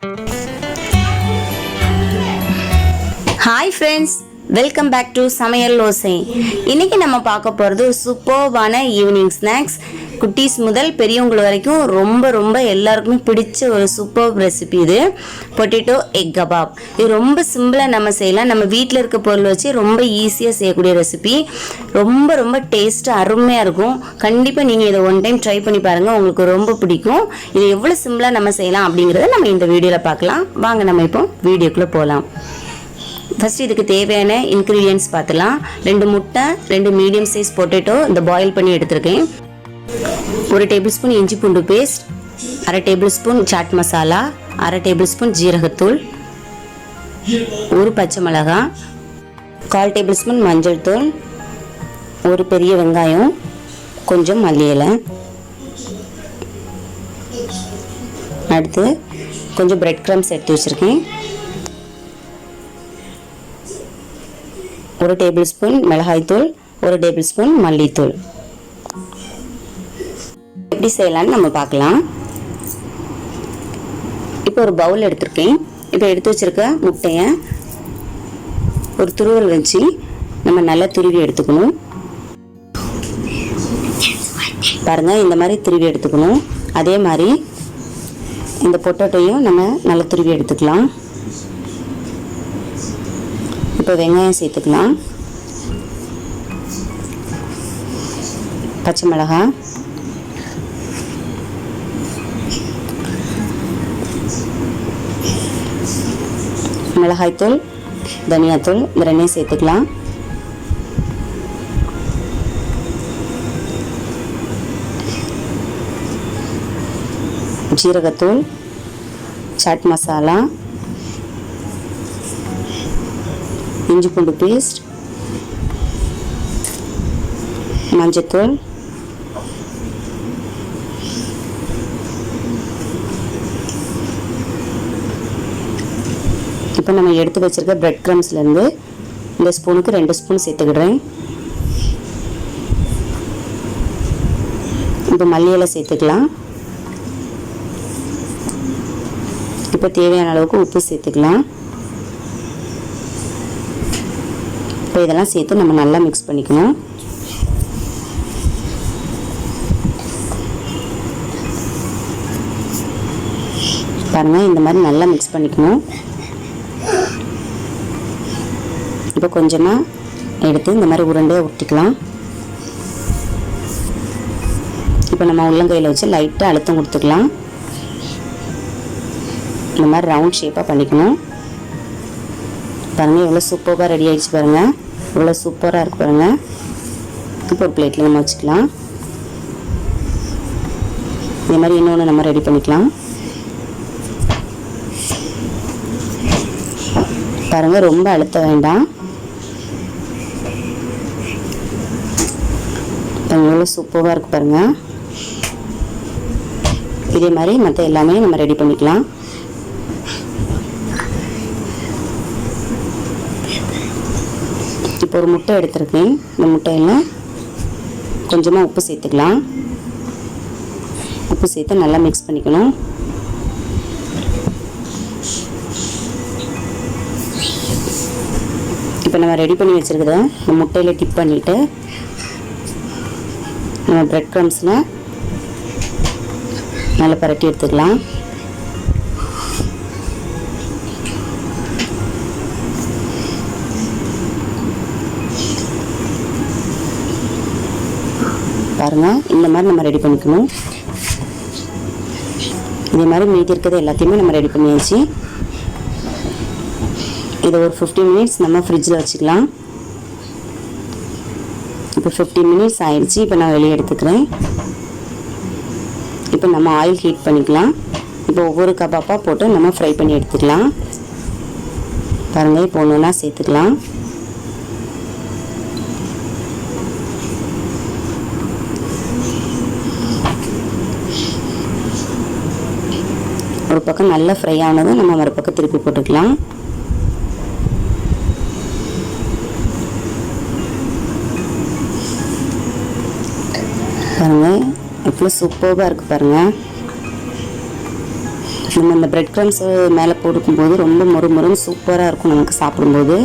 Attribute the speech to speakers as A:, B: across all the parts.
A: Hi friends, welcome back to Samayal Osai. இன்னைக்கு நம்ம பார்க்க போறது சூப்பர்பான ஈவினிங் ஸ்நாக்ஸ். குட்டீஸ் முதல் பெரியவங்க வரைக்கும் ரொம்ப எல்லாருக்குமே பிடிச்ச ஒரு சூப்பர் ரெசிபி இது. Potato egg kebab. இது ரொம்ப சிம்பிளா நம்ம செய்யலாம். நம்ம வீட்ல இருக்க பொருள் வச்சு ரொம்ப ஈஸியா செய்யக்கூடிய ரெசிபி. ரொம்ப டேஸ்டா அருமையா இருக்கும். கண்டிப்பா நீங்க இதை ஒன் டைம் ட்ரை பண்ணி பாருங்க. உங்களுக்கு ரொம்ப பிடிக்கும். இது எவ்வளவு சிம்பிளா நம்ம செய்யலாம் அப்படிங்கறத நம்ம இந்த வீடியோல பார்க்கலாம். வாங்க நம்ம இப்போ வீடியோக்குள்ள போலாம். ஃபர்ஸ்ட் இதுக்கு தேவையான இன்கிரீடியன்ட்ஸ் பார்த்துலாம். 2 முட்டை, 2 மீடியம் சைஸ் பொட்டேட்டோ இந்த பாயில் பண்ணி எடுத்துருக்கேன். 1 டேபிள் ஸ்பூன் இஞ்சி பூண்டு paste, 1/2 tablespoon chaat masala, 1/2 tablespoon ஜீரகத்தூள், 1 பச்சை மிளகாய், 1/4 டேபிள் ஸ்பூன் மஞ்சள் தூள், 1 பெரிய வெங்காயம், கொஞ்சம் மல்லி இலை. அடுத்து கொஞ்சம் பிரெட் கிரம்ஸ் எடுத்து வச்சுருக்கேன். 1 டேபிள் ஸ்பூன் மிளகாய்த்தூள், 1 டேபிள் ஸ்பூன் மல்லித்தூள். எப்படி செய்யலாம்னு நம்ம பார்க்கலாம். இப்போ ஒரு பவுல் எடுத்திருக்கேன். இப்போ எடுத்து வச்சிருக்க முட்டையை ஒரு துருவல் வச்சு நம்ம நல்லா துருவி எடுத்துக்கணும். பாருங்க, இந்த மாதிரி துருவி எடுத்துக்கணும். அதே மாதிரி இந்த பொட்டேட்டோயும் நம்ம நல்லா துருவி எடுத்துக்கலாம். இப்போ வெங்காயம் சேர்த்துக்கலாம், பச்சை மிளகாய், மிளகாய்த்தூள், தனியாத்தூள் இந்த ரெண்டையும் சேர்த்துக்கலாம். ஜீரகத்தூள், சாட் மசாலா, இஞ்சி பூண்டு பேஸ்ட், மஞ்சத்தூள், இப்போ நம்ம எடுத்து வச்சிருக்க பிரெட் கிரம்ஸ்லேருந்து இந்த ஸ்பூனுக்கு 2 ஸ்பூன் சேர்த்துக்கிடுறேன். இப்போ மல்லி இலை சேர்த்துக்கலாம். இப்போ தேவையான அளவுக்கு உப்பு சேர்த்துக்கலாம். இப்போ இதெல்லாம் சேர்த்து நம்ம நல்லா மிக்ஸ் பண்ணிக்கணும். பாருங்க, இந்த மாதிரி நல்லா மிக்ஸ் பண்ணிக்கணும். இப்போ கொஞ்சமாக எடுத்து இந்த மாதிரி உருண்டையாக ஊற்றிக்கலாம். இப்போ நம்ம உள்ளங்கையில் வச்சு லைட்டாக அழுத்தம் கொடுத்துக்கலாம். இந்த மாதிரி ரவுண்ட் ஷேப்பாக பண்ணிக்கணும். பாருங்கள், எவ்வளோ சூப்பராக ரெடி ஆகிடுச்சு. பாருங்கள், எவ்வளோ சூப்பராக இருக்கு பாருங்கள். இப்போ ஒரு பிளேட்டில் நம்ம வச்சுக்கலாம். இதே மாதிரி இன்னொன்று நம்ம ரெடி பண்ணிக்கலாம். பாருங்கள், ரொம்ப அழுத்த வேண்டாம். எவ்வளோ சூப்பராக இருக்கு பாருங்கள். இதே மாதிரி மற்ற எல்லாமே நம்ம ரெடி பண்ணிக்கலாம். இப்போ ஒரு முட்டை எடுத்துருக்கேன். இந்த முட்டையில் கொஞ்சமாக உப்பு சேர்த்துக்கலாம். உப்பு சேர்த்து நல்லா மிக்ஸ் பண்ணிக்கணும். இப்போ நம்ம ரெடி பண்ணி வச்சுருக்கிறத இந்த முட்டையில் டிப் பண்ணிவிட்டு நம்ம பிரெட் கிரம்ஸில் நல்லா பரட்டி எடுத்துக்கலாம். பாருங்கள், இந்த மாதிரி நம்ம ரெடி பண்ணிக்கணும். இதே மாதிரி மீதி இருக்கிறது எல்லாத்தையுமே நம்ம ரெடி பண்ணியாச்சு. இதை ஒரு 15 மினிட்ஸ் நம்ம ஃப்ரிட்ஜில் வச்சுக்கலாம். இப்போ 15 மினிட்ஸ் ஆயிடுச்சு. இப்போ நான் வெளியே எடுத்துக்கிறேன். இப்போ நம்ம ஆயில் ஹீட் பண்ணிக்கலாம். இப்போ ஒவ்வொரு கபாப்பாக போட்டு நம்ம ஃப்ரை பண்ணி எடுத்துக்கலாம். பாருங்கள், இப்போ ஒன்று ஒன்றா சேர்த்துக்கலாம். ஒரு பக்கம் நல்லா ஃப்ரை ஆனதும் நம்ம மறுபக்கம் திருப்பி போட்டுக்கலாம். பாருங்கள், எவ்வளோ சூப்பராக இருக்குது பாருங்கள். நம்ம இந்த பிரெட் க்ரம்ஸ் மேலே போட்டுக்கும்போது ரொம்ப மொறுமொறுன்னு சூப்பராக இருக்கும் நமக்கு சாப்பிடும்போது.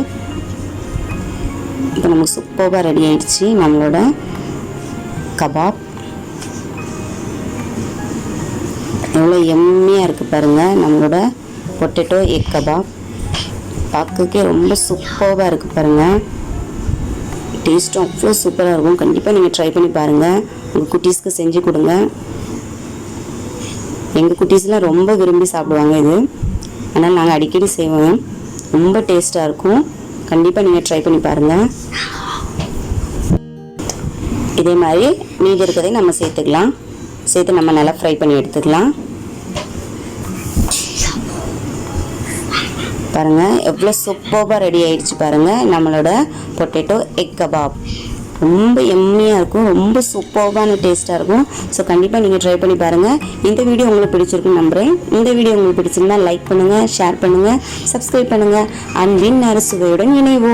A: இப்போ நமக்கு சூப்பராக ரெடி ஆயிடுச்சு நம்மளோட கபாப். எவ்வளோ எம்மியாக இருக்குது பாருங்கள் நம்மளோட பொட்டேட்டோ எக் கபாப். பார்க்கறதுக்கே ரொம்ப சூப்பராக இருக்குது பாருங்கள். டேஸ்ட்டும் அவ்வளோ சூப்பராக இருக்கும். கண்டிப்பாக நீங்கள் ட்ரை பண்ணி பாருங்கள். உங்கள் குட்டீஸ்க்கு செஞ்சு கொடுங்க. எங்கள் குட்டீஸ்லாம் ரொம்ப விரும்பி சாப்பிடுவாங்க இது. ஆனால் நாங்கள் அடிக்கடி செய்வோம். ரொம்ப டேஸ்ட்டாக இருக்கும். கண்டிப்பாக நீங்கள் ட்ரை பண்ணி பாருங்கள். இதே மாதிரி மீதி இருக்கிறதை நம்ம சேர்த்துக்கலாம். சேர்த்து நம்ம நல்லா ஃப்ரை பண்ணி எடுத்துக்கலாம். பாருங்கள் எவ்வளோ சூப்பராக ரெடி ஆயிடுச்சு பாருங்கள் நம்மளோட பொட்டேட்டோ எக் கபாப். ரொம்ப எம்மியாக இருக்கும். ரொம்ப சூப்பரான டேஸ்ட்டாக இருக்கும். ஸோ கண்டிப்பாக நீங்கள் ட்ரை பண்ணி பாருங்கள். இந்த வீடியோ உங்களுக்கு பிடிச்சிருக்குன்னு நம்புகிறேன். இந்த வீடியோ உங்களுக்கு பிடிச்சிருந்தா லைக் பண்ணுங்கள், ஷேர் பண்ணுங்கள், சப்ஸ்கிரைப் பண்ணுங்கள். அன்பின் அறுசுவையுடன் இணைவோம்.